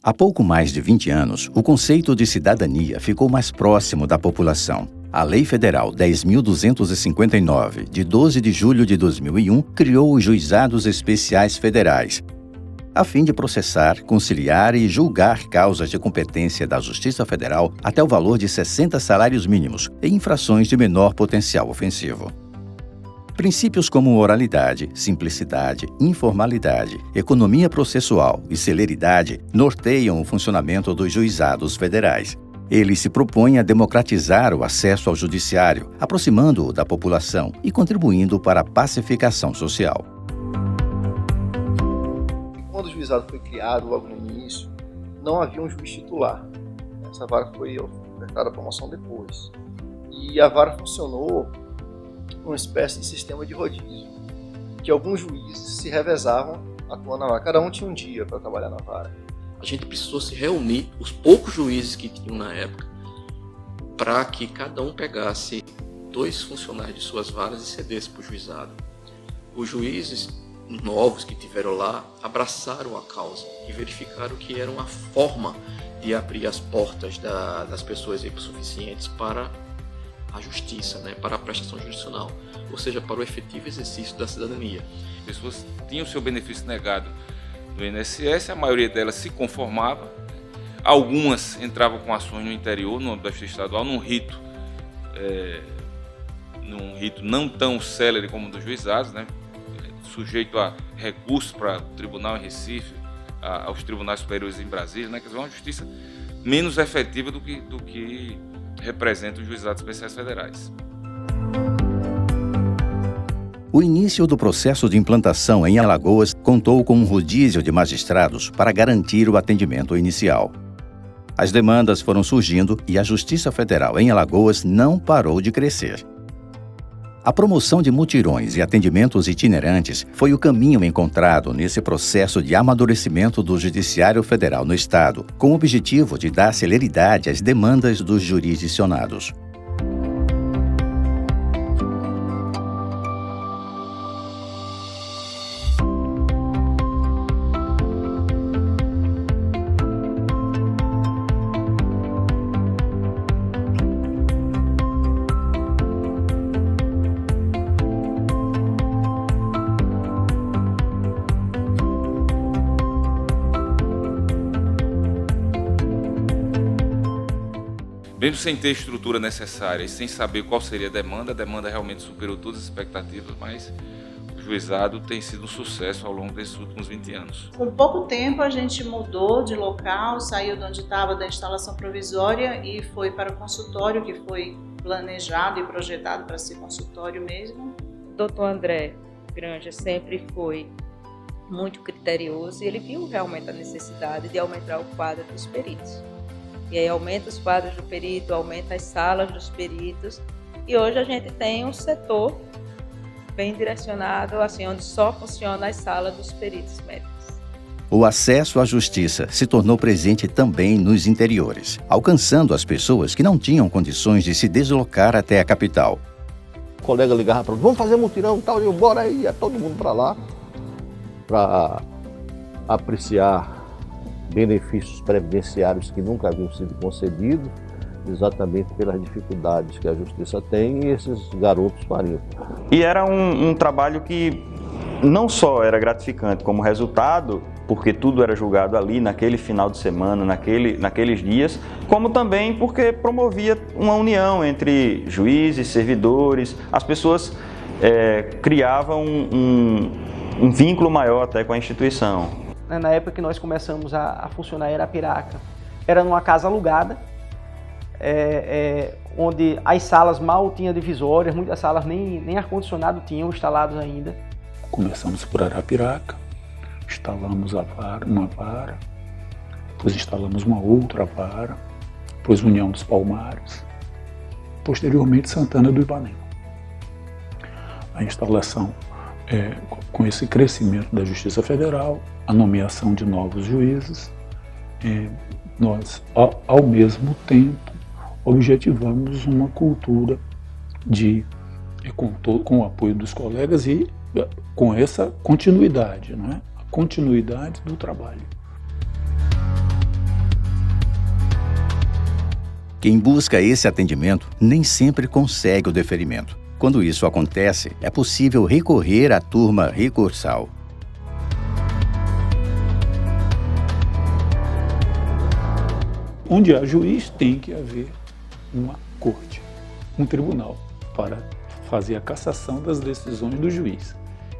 Há pouco mais de 20 anos, o conceito de cidadania ficou mais próximo da população. A Lei Federal 10.259, de 12 de julho de 2001, criou os Juizados Especiais Federais, a fim de processar, conciliar e julgar causas de competência da Justiça Federal até o valor de 60 salários mínimos e infrações de menor potencial ofensivo. Princípios como oralidade, simplicidade, informalidade, economia processual e celeridade norteiam o funcionamento dos juizados federais. Ele se propõe a democratizar o acesso ao judiciário, aproximando-o da população e contribuindo para a pacificação social. Quando o juizado foi criado, logo no início, não havia um juiz titular. Essa vara foi ofertada a promoção depois. E a vara funcionou uma espécie de sistema de rodízio, que alguns juízes se revezavam atuando na vara. Cada um tinha um dia para trabalhar na vara. A gente precisou se reunir, os poucos juízes que tinham na época, para que cada um pegasse 2 funcionários de suas varas e cedesse para o juizado. Os juízes novos que tiveram lá abraçaram a causa e verificaram que era uma forma de abrir as portas das pessoas hipossuficientes para a justiça, né, para a prestação jurisdicional, ou seja, para o efetivo exercício da cidadania. As pessoas tinham seu benefício negado no INSS, a maioria delas se conformava, algumas entravam com ações no interior, no âmbito da Justiça Estadual, num rito não tão célere como o dos juizados, né, sujeito a recursos para o tribunal em Recife, aos tribunais superiores em Brasília, né, quer dizer, uma justiça menos efetiva do que representa os juizados especiais federais. O início do processo de implantação em Alagoas contou com um rodízio de magistrados para garantir o atendimento inicial. As demandas foram surgindo e a Justiça Federal em Alagoas não parou de crescer. A promoção de mutirões e atendimentos itinerantes foi o caminho encontrado nesse processo de amadurecimento do Judiciário Federal no Estado, com o objetivo de dar celeridade às demandas dos jurisdicionados. Mesmo sem ter a estrutura necessária e sem saber qual seria a demanda realmente superou todas as expectativas, mas o juizado tem sido um sucesso ao longo desses últimos 20 anos. Com pouco tempo a gente mudou de local, saiu de onde estava da instalação provisória e foi para o consultório, que foi planejado e projetado para ser consultório mesmo. O doutor André Granja sempre foi muito criterioso e ele viu realmente a necessidade de aumentar o quadro dos peritos. E aí aumenta os quadros do perito, aumenta as salas dos peritos. E hoje a gente tem um setor bem direcionado, assim, onde só funciona as salas dos peritos médicos. O acesso à justiça se tornou presente também nos interiores, alcançando as pessoas que não tinham condições de se deslocar até a capital. O colega ligava para vamos fazer mutirão e tal, e eu, bora aí, ia todo mundo para lá, para apreciar benefícios previdenciários que nunca haviam sido concedidos, exatamente pelas dificuldades que a justiça tem e esses garotos fariam. E era um trabalho que não só era gratificante como resultado, porque tudo era julgado ali naquele final de semana, naqueles dias, como também porque promovia uma união entre juízes, servidores, as pessoas criavam um vínculo maior até com a instituição. Na época que nós começamos a funcionar em Arapiraca, era numa casa alugada, onde as salas mal tinham divisórias, muitas salas nem ar-condicionado tinham instalados ainda. Começamos por Arapiraca, instalamos uma vara, depois instalamos uma outra vara, depois União dos Palmares, posteriormente Santana do Ipanema. A instalação, com esse crescimento da Justiça Federal, a nomeação de novos juízes, nós, ao mesmo tempo, objetivamos uma cultura com o apoio dos colegas e com essa continuidade, não é? A continuidade do trabalho. Quem busca esse atendimento nem sempre consegue o deferimento. Quando isso acontece, é possível recorrer à turma recursal. Onde há juiz, tem que haver uma corte, um tribunal, para fazer a cassação das decisões do juiz.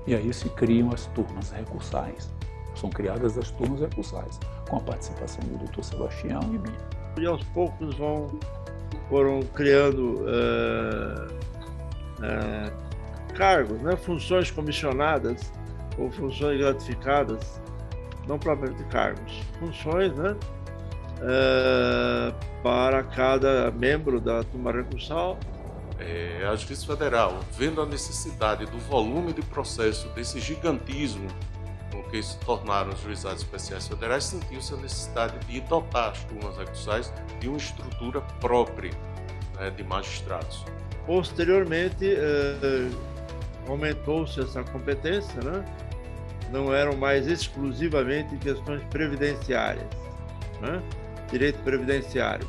E aí se criam as turmas recursais. São criadas as turmas recursais, com a participação do Dr. Sebastião e minha. E aos poucos foram criando cargos, né? Funções comissionadas ou funções gratificadas, não propriamente cargos, funções, né? Para cada membro da turma recursal. A Justiça Federal, vendo a necessidade do volume de processo, desse gigantismo com que se tornaram os juizados especiais federais, sentiu-se a necessidade de dotar as turmas recursais de uma estrutura própria, né, de magistrados. Posteriormente, aumentou-se essa competência, né? Não eram mais exclusivamente questões previdenciárias, né? Direito previdenciário,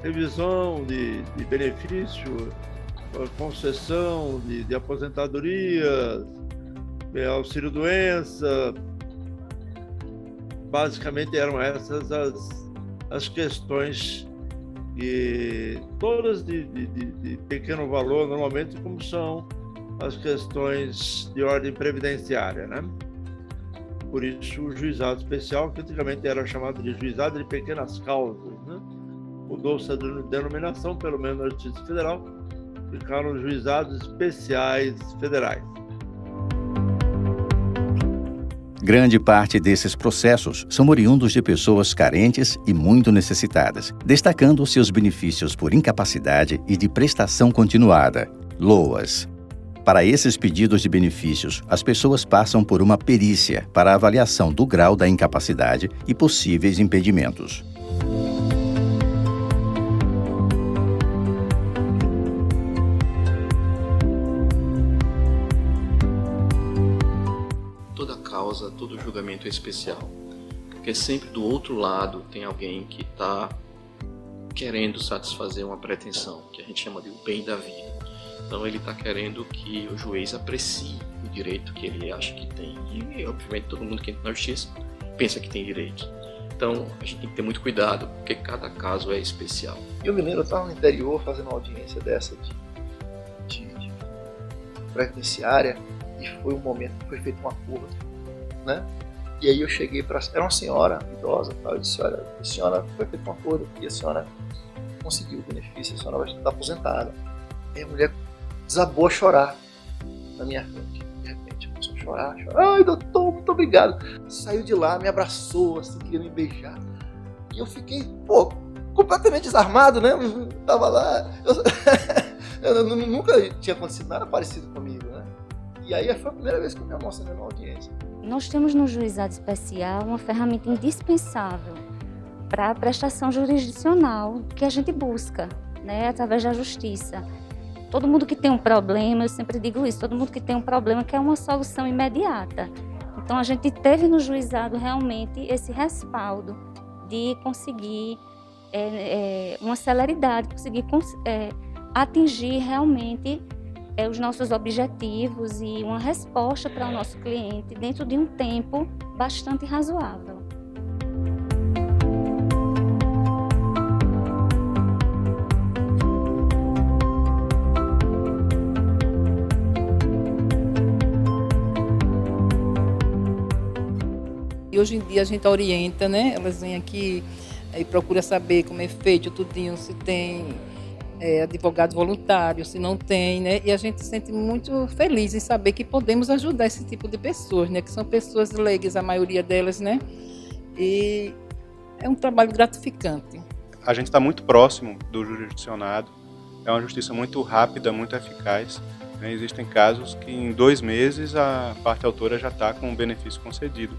revisão de benefício, concessão de aposentadorias, auxílio-doença. Basicamente eram essas as questões, e todas de pequeno valor, normalmente, como são as questões de ordem previdenciária, né? Por isso, o juizado especial, que antigamente era chamado de juizado de pequenas causas, né? Mudou-se a denominação, pelo menos na Justiça Federal, ficaram juizados especiais federais. Grande parte desses processos são oriundos de pessoas carentes e muito necessitadas, destacando-se os benefícios por incapacidade e de prestação continuada, LOAS. Para esses pedidos de benefícios, as pessoas passam por uma perícia para a avaliação do grau da incapacidade e possíveis impedimentos. Toda causa, todo julgamento é especial, porque sempre do outro lado tem alguém que está querendo satisfazer uma pretensão, que a gente chama de o bem da vida. Então ele está querendo que o juiz aprecie o direito que ele acha que tem. E, obviamente, todo mundo que entra na justiça pensa que tem direito. Então a gente tem que ter muito cuidado, porque cada caso é especial. Eu me lembro, eu estava no interior fazendo uma audiência dessa de previdenciária, e foi um momento que foi feito um acordo, né? E aí eu cheguei para... Era uma senhora idosa, eu disse: olha, a senhora, foi feito um acordo, e a senhora conseguiu o benefício, a senhora vai estar aposentada. E a mulher desabou a chorar na minha frente. De repente, começou a chorar. Ai, doutor, muito obrigado. Saiu de lá, me abraçou, assim, queria me beijar. E eu fiquei, completamente desarmado, né? Eu tava lá, eu nunca tinha acontecido nada parecido comigo, né? E aí foi a primeira vez que eu me emocionei numa audiência. Nós temos no juizado especial uma ferramenta indispensável para a prestação jurisdicional que a gente busca, né, através da justiça. Todo mundo que tem um problema, eu sempre digo isso, todo mundo que tem um problema quer uma solução imediata. Então a gente teve no juizado realmente esse respaldo de conseguir uma celeridade, conseguir atingir realmente os nossos objetivos e uma resposta para o nosso cliente dentro de um tempo bastante razoável. E hoje em dia a gente orienta, né? Elas vêm aqui e procuram saber como é feito tudinho, se tem advogado voluntário, se não tem, né? E a gente se sente muito feliz em saber que podemos ajudar esse tipo de pessoas, né? Que são pessoas leigas, a maioria delas, né? E é um trabalho gratificante. A gente está muito próximo do jurisdicionado, é uma justiça muito rápida, muito eficaz, né? Existem casos que em 2 meses a parte autora já está com o benefício concedido.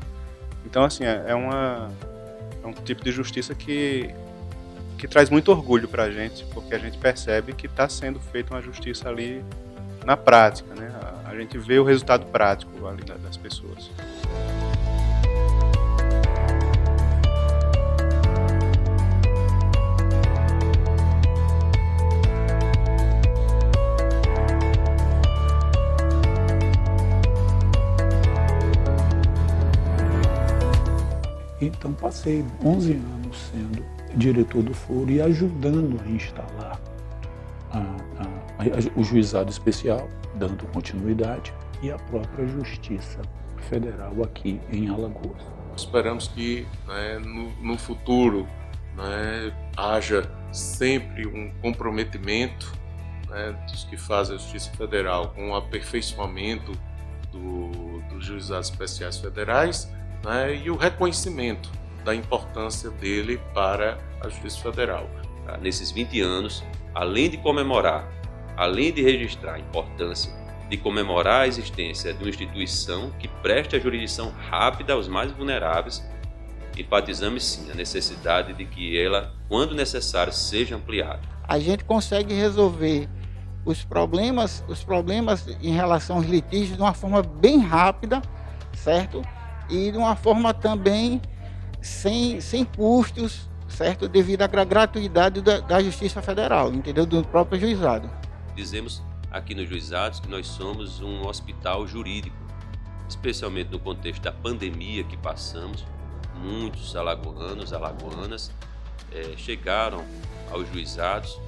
Então, assim, é um tipo de justiça que traz muito orgulho para a gente, porque a gente percebe que está sendo feita uma justiça ali na prática, né? A gente vê o resultado prático ali das pessoas. passei 11 anos sendo diretor do foro e ajudando a instalar o juizado especial, dando continuidade, e a própria Justiça Federal aqui em Alagoas. Esperamos que, no futuro, haja sempre um comprometimento dos que fazem a Justiça Federal com o aperfeiçoamento dos juizados especiais federais, e o reconhecimento da importância dele para a Justiça Federal. Nesses 20 anos, além de comemorar, além de registrar a importância de comemorar a existência de uma instituição que preste a jurisdição rápida aos mais vulneráveis, enfatizamos sim a necessidade de que ela, quando necessário, seja ampliada. A gente consegue resolver os problemas em relação aos litígios de uma forma bem rápida, certo? E de uma forma também sem custos, certo? Devido à gratuidade da Justiça Federal, entendeu? Do próprio juizado. Dizemos aqui nos juizados que nós somos um hospital jurídico, especialmente no contexto da pandemia que passamos. Muitos alagoanos, alagoanas chegaram aos juizados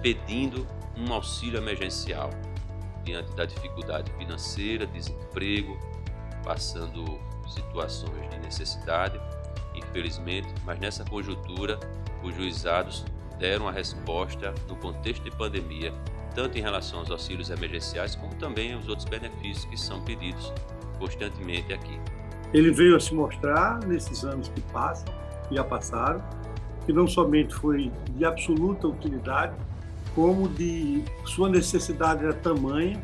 pedindo um auxílio emergencial diante da dificuldade financeira, desemprego, passando situações de necessidade, infelizmente, mas nessa conjuntura os juizados deram a resposta no contexto de pandemia, tanto em relação aos auxílios emergenciais, como também aos outros benefícios que são pedidos constantemente aqui. Ele veio a se mostrar nesses anos que passam, que já passaram, que não somente foi de absoluta utilidade, como de sua necessidade era tamanha,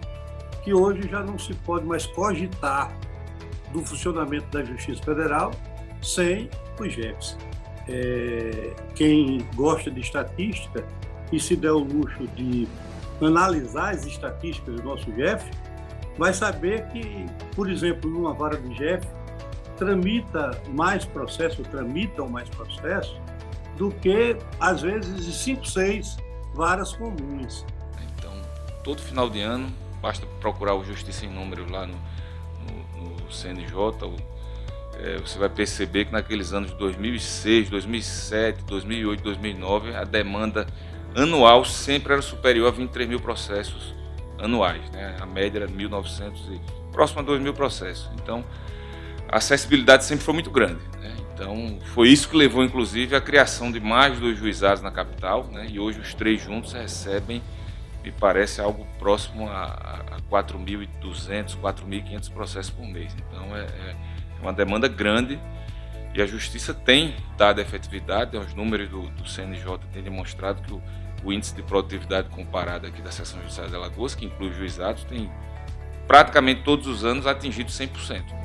que hoje já não se pode mais cogitar do funcionamento da Justiça Federal sem o JEFS. Quem gosta de estatística e se der o luxo de analisar as estatísticas do nosso JEF, vai saber que, por exemplo, numa vara do JEF, tramitam mais processos do que, às vezes, de 5, 6 varas comuns. Então, todo final de ano, basta procurar o Justiça em Números lá no CNJ, você vai perceber que naqueles anos de 2006, 2007, 2008, 2009, a demanda anual sempre era superior a 23 mil processos anuais, A média era 1.900 e próximo a 2.000 processos. Então, a acessibilidade sempre foi muito grande, Então, foi isso que levou, inclusive, à criação de mais 2 juizados na capital, E hoje os 3 juntos recebem, me parece, algo próximo a 4.200, 4.500 processos por mês. Então, é uma demanda grande e a Justiça tem dado efetividade. Os números do CNJ têm demonstrado que o índice de produtividade comparado aqui da Seção Judiciária de Alagoas, que inclui os juizados, tem praticamente todos os anos atingido 100%.